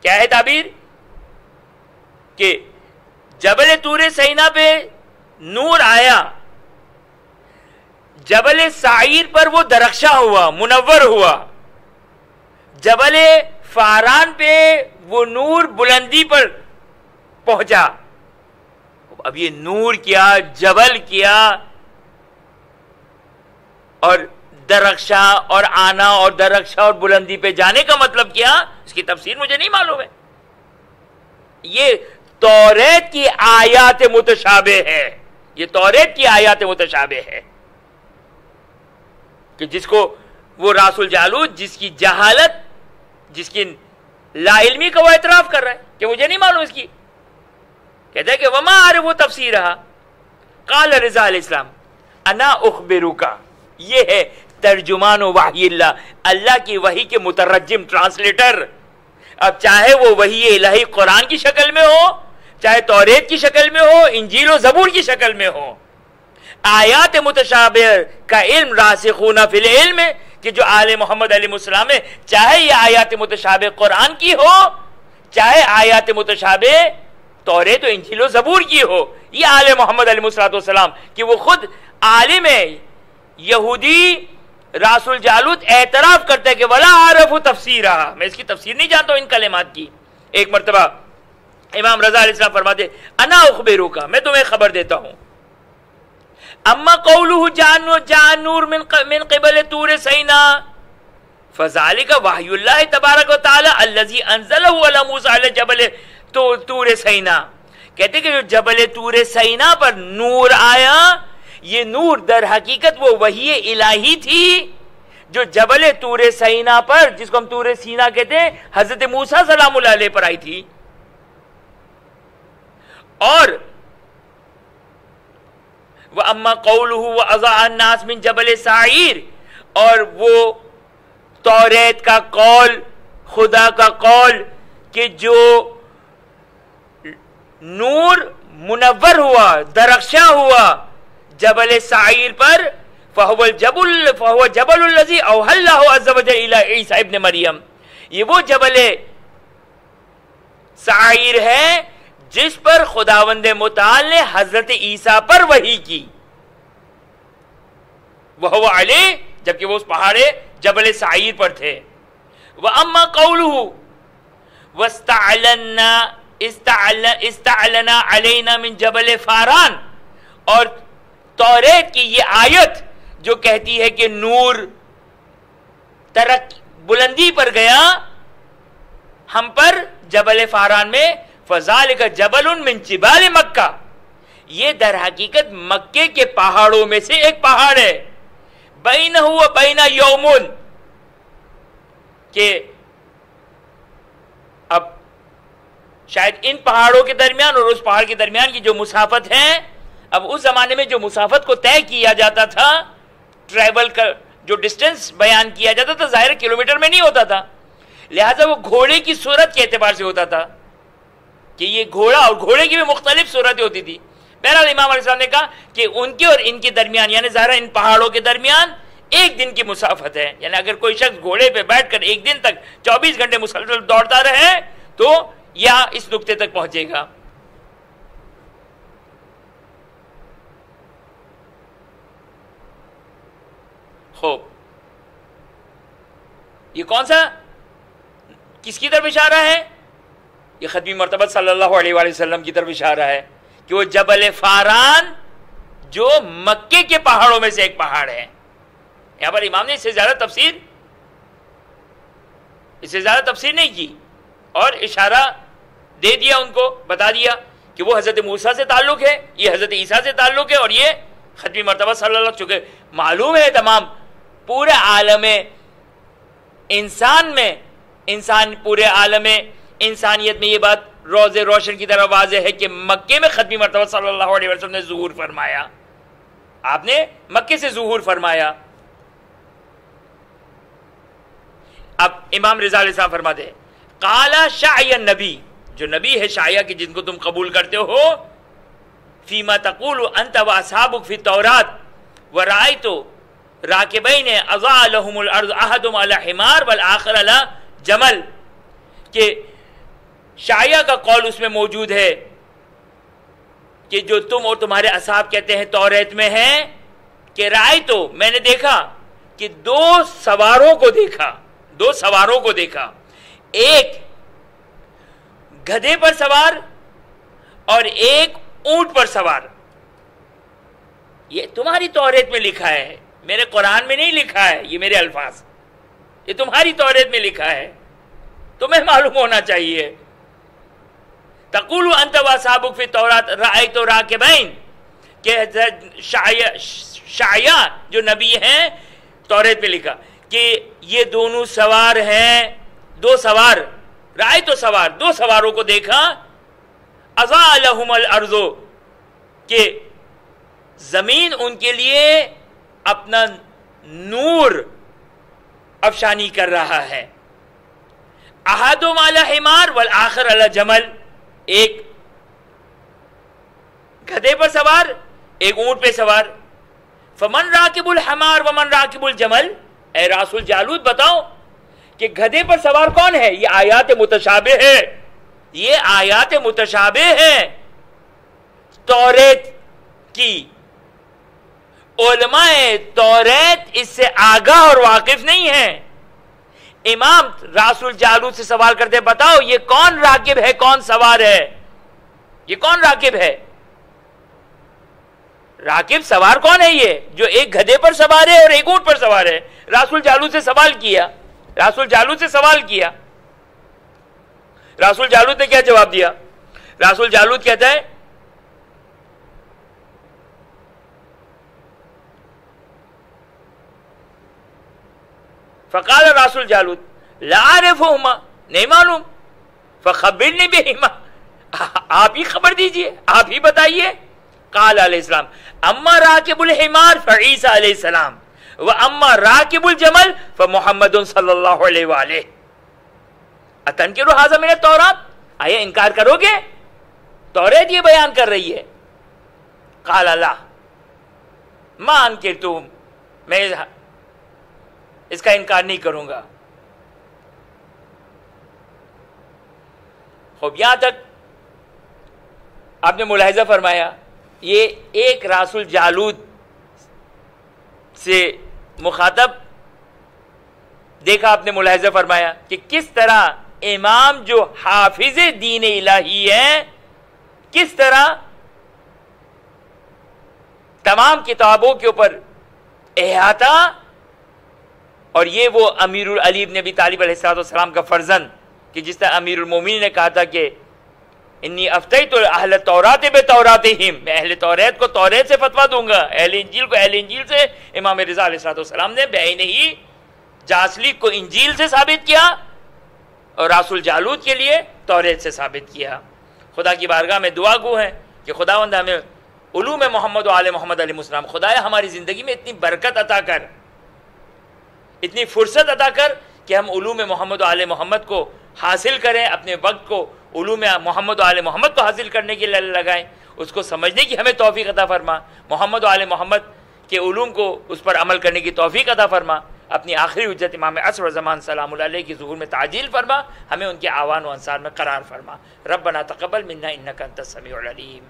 کیا ہے تعبیر کہ جبل طور سینا پہ نور آیا، جبل سعیر پر وہ درخشاں ہوا، منور ہوا، جبل فاران پہ وہ نور بلندی پر پہنچا۔ اب یہ نور کیا، جبل کیا، اور درخشاں اور آنا اور درخشاں اور بلندی پہ جانے کا مطلب کیا، اس کی تفسیر مجھے نہیں معلوم ہے۔ یہ توریت کی آیات متشابہ ہے، یہ توریت کی آیات متشابہ ہے کہ جس کو وہ راس الجالوت، جس کی جہالت، جس کی لا علمی کا وہ اعتراف کر رہا ہے کہ مجھے نہیں معلوم اس کی، کہتا ہے کہ وما عارف تفسیرہا قال رضا علیہ السلام انا اخبرکا، یہ ہے ترجمان وحی اللہ، اللہ کی وحی کے مترجم، ٹرانسلیٹر۔ اب چاہے وہ وحی الہی قرآن کی شکل میں ہو، چاہے توریت کی شکل میں ہو، انجیل و زبور کی شکل میں ہو، آیات متشابہ کا علم راسخون فی العلم ہے کہ جو آل محمد علیہ السلام ہے، چاہے یہ آیات متشابہ قرآن کی ہو، چاہے آیات متشابہ توریت و انجیل و زبور کی ہو، یہ آل محمد علیہ السلام کہ وہ خود عالم ہے، یہودی راس الجالوت اعتراف کرتے کہ ولا عارف تفسیرہ، میں اس کی تفسیر نہیں جانتا ہوں ان کلمات کی۔ ایک مرتبہ امام رضا علیہ السلام فرماتے انا اخبرکا، میں تمہیں خبر دیتا ہوں، اما قولہ جاء نور من قبل طور سینا فذلک وحی اللہ تبارک و تعالی الذی انزلہ علی موسیٰ علی جبل طور سینا، کہتے کہ جو جبل طور سینا پر نور آیا، یہ نور در حقیقت وہ وحی الہی تھی جو جبل طور سینا پر، جس کو ہم طور سینا کہتے ہیں، حضرت موسیٰ سلام اللہ علیہ پر آئی تھی۔ اور وَأَمَّا قَوْلُهُ وَأَضَاءَ النَّاسِ مِن جَبَلِ سَعِيرٍ، اور وہ توریت کا قول، خدا کا قول کہ جو نور منور ہوا، درخشاں ہوا جبل سعیر پر، فَهُوَ جَبَلُ الَّذِي أَوْحَى اللَّهُ عَزَّ وَجَلَّ إِلَىٰ عِيسَىٰ ابن مریم، یہ وہ جبل سعیر ہے جس پر خداوند متعال نے حضرت عیسیٰ پر وحی کی، وَهُوَ عَلَيْهِ، جبکہ وہ اس پہاڑ جبل سعیر پر تھے۔ وَأَمَّا قَوْلُهُ اسْتَعْلَنَا عَلَيْنَا مِن جَبَلِ فَارَان، اور توریت کی یہ آیت جو کہتی ہے کہ نور بلندی پر گیا ہم پر جبل فاران میں، فَذَلِكَ جَبَلٌ مِّن جِبَالِ مکہ، یہ در حقیقت مکے کے پہاڑوں میں سے ایک پہاڑ ہے، بَيْنَهُ وَبَيْنَ يَوْمٌ، کہ اب شاید ان پہاڑوں کے درمیان اور اس پہاڑ کے درمیان کی جو مسافت ہے، اب اس زمانے میں جو مسافت کو طے کیا جاتا تھا، ٹریول کا جو ڈسٹنس بیان کیا جاتا تھا، ظاہر کلومیٹر میں نہیں ہوتا تھا، لہذا وہ گھوڑے کی صورت کے اعتبار سے ہوتا تھا کہ یہ گھوڑا، اور گھوڑے کی بھی مختلف صورتیں ہوتی تھی۔ بہرحال امام علیہ السلام نے کہا کہ ان کے اور ان کے درمیان، یعنی ظاہر ان پہاڑوں کے درمیان ایک دن کی مسافت ہے، یعنی اگر کوئی شخص گھوڑے پہ بیٹھ کر ایک دن تک 24 گھنٹے مسلسل دوڑتا رہے تو یہاں اس نقطے تک پہنچے گا۔ خوب، یہ کون سا، کس کی طرف اشارہ ہے؟ یہ ختمی مرتبہ صلی اللہ علیہ وآلہ وسلم کی طرف اشارہ ہے کہ وہ جبل فاران جو مکے کے پہاڑوں میں سے ایک پہاڑ ہے۔ یہاں پر امام نے اس سے زیادہ تفسیر نہیں کی، اور اشارہ دے دیا، ان کو بتا دیا کہ وہ حضرت موسیٰ سے تعلق ہے، یہ حضرت عیسیٰ سے تعلق ہے، اور یہ ختمی مرتبہ صلی اللہ علیہ وسلم، چونکہ معلوم ہے تمام پورے عالم انسان میں، پورے عالم انسانیت میں یہ بات روز روشن کی طرح واضح ہے کہ مکے میں ختمی مرتبہ صلی اللہ علیہ وسلم نے ظہور فرمایا، آپ نے مکے سے ظہور فرمایا۔ اب امام رضا علیہ السلام فرماتے ہیں قال شعی النبی، جو نبی ہے شایع کہ جن کو تم قبول کرتے ہو، فیما تقول انت واصحابک فی التورات ورأیت راکبین اضاء لهم الارض احدهم علی حمار والآخر علی جمل، کہ شایع کا قول اس میں موجود ہے کہ جو تم اور تمہارے اصحاب کہتے ہیں توریت میں ہے کہ رأیت، میں نے دیکھا کہ دو سواروں کو دیکھا، ایک گدھے پر سوار اور ایک اونٹ پر سوار۔ یہ تمہاری توریت میں لکھا ہے، میرے قرآن میں نہیں لکھا ہے، یہ میرے الفاظ، یہ تمہاری توریت میں لکھا ہے، تمہیں معلوم ہونا چاہیے۔ تقول انت واصحابک فی التورات رأیت راکبین، کہ شایع جو نبی ہیں توریت میں لکھا کہ یہ دونوں سوار ہیں، دو سوار، رأیت سوار، دو سواروں کو دیکھا، اضاء لهم الارض، کہ زمین ان کے لیے اپنا نور افشانی کر رہا ہے، احدہم علی حمار والآخر علی جمل، ایک گدھے پر سوار ایک اونٹ پہ سوار۔ فمن راکب الحمار ومن راکب الجمل، اے راس الجالوت بتاؤ کہ گدھے پر سوار کون ہے؟ یہ آیات متشابہ ہے، یہ آیات متشابہ ہے توریت کی، علماء توریت اس سے آگاہ اور واقف نہیں ہیں۔ امام راس الجالوت سے سوال کرتے بتاؤ یہ کون راکب ہے، کون سوار ہے، یہ کون راکب ہے؟ راکب سوار کون ہے؟ یہ جو ایک گدھے پر سوار ہے اور ایک اونٹ پر سوار ہے۔ راس الجالوت سے سوال کیا، راس الجالوت سے سوال کیا، راس الجالوت نے کیا جواب دیا؟ راس الجالوت کہتا ہے فقال راس الجالوت لا اعرفهما، نہیں معلوم، فخبرنی بہما، آپ ہی خبر دیجئے، آپ ہی بتائیے۔ قال علیہ السلام اما راکب الحمار فعیسیٰ علیہ السلام و اما راکب الجمل فمحمد صلی اللہ علیہ وآلہ۔ اتنکروا ھذا من التوراۃ، آیا انکار کرو گے؟ توریت یہ بیان کر رہی ہے۔ قال لا ما انکرتم، میں اس کا انکار نہیں کروں گا۔ خوب یہاں تک آپ نے ملاحظہ فرمایا، یہ ایک راس الجالوت سے مخاطب دیکھا آپ نے ملاحظہ فرمایا کہ کس طرح امام جو حافظ دین الہی ہے، کس طرح تمام کتابوں کے اوپر احاطہ، اور یہ وہ امیر علی بن ابی طالب علیہ السلام کا فرزند کہ جس طرح امیر المومنین نے کہا تھا کہ انی افتیت اہل التوراۃ بتوراتہم، میں اہل توریت کو توریت سے فتویٰ دوں گا، اہل انجیل کو اہل انجیل سے۔ امام رضا علیہ السلام نے بعینہ ہی جاسلی کو انجیل سے ثابت کیا اور راس الجالوت کے لیے توریت سے ثابت کیا۔ خدا کی بارگاہ میں دعا گو ہیں کہ خداوند ہمیں علوم محمد و آل محمد علیہ السلام، خدایا ہماری زندگی میں اتنی برکت عطا کر، اتنی فرصت عطا کر کہ ہم علوم محمد و آل محمد کو حاصل کریں، اپنے وقت کو علوم محمد و آل محمد کو حاصل کرنے کے لیے لگائیں، اس کو سمجھنے کی ہمیں توفیق عطا فرما، محمد و آل محمد کے علوم کو اس پر عمل کرنے کی توفیق عطا فرما، اپنی آخری حجت امام عصر و زمان سلام اللہ علیہ کی ظہور میں تعجیل فرما، ہمیں ان کے آوان و انصار میں قرار فرما۔ ربنا تقبل منا انک انت السمیع العلیم۔